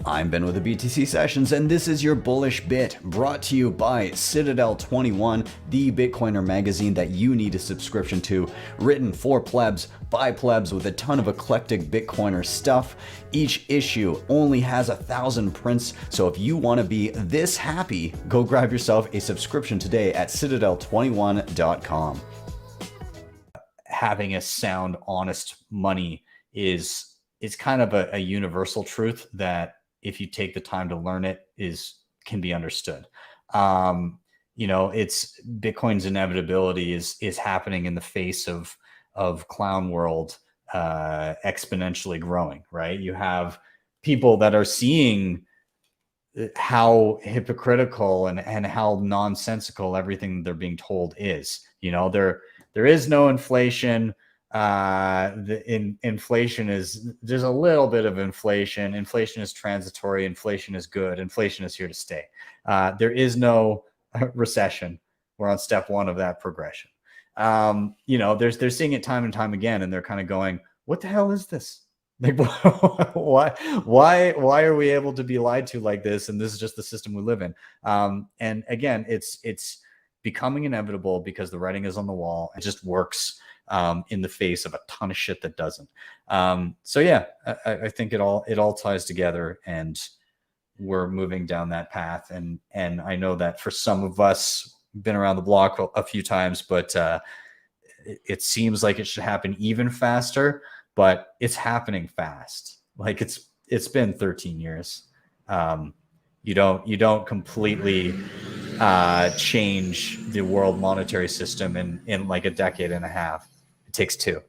I'm Ben with the BTC Sessions, and this is your Bullish Bit, brought to you by Citadel 21, the Bitcoiner magazine that you need a subscription to, written for plebs, by plebs, with a ton of eclectic Bitcoiner stuff. Each issue only has 1,000 prints, so if you want to be this happy, go grab yourself a subscription today at citadel21.com. Having a sound, honest money is kind of a universal truth that if you take the time to learn it can be understood. It's Bitcoin's inevitability is happening in the face of clown world exponentially growing, right? You have people that are seeing how hypocritical and how nonsensical everything they're being told is. There is no inflation. Inflation there's a little bit of inflation. Inflation is transitory. Inflation is good. Inflation is here to stay. There is no recession. We're on step one of that progression. They're seeing it time and time again, and they're kind of going, what the hell is this? Like, why are we able to be lied to like this? And this is just the system we live in. And again, it's becoming inevitable because the writing is on the wall. It just works in the face of a ton of shit that doesn't. So yeah, I think it all ties together, and we're moving down that path. And I know that for some of us, been around the block a few times, but it seems like it should happen even faster, but it's happening fast. Like it's been 13 years. You don't completely change the world monetary system in like a decade and a half. It takes two.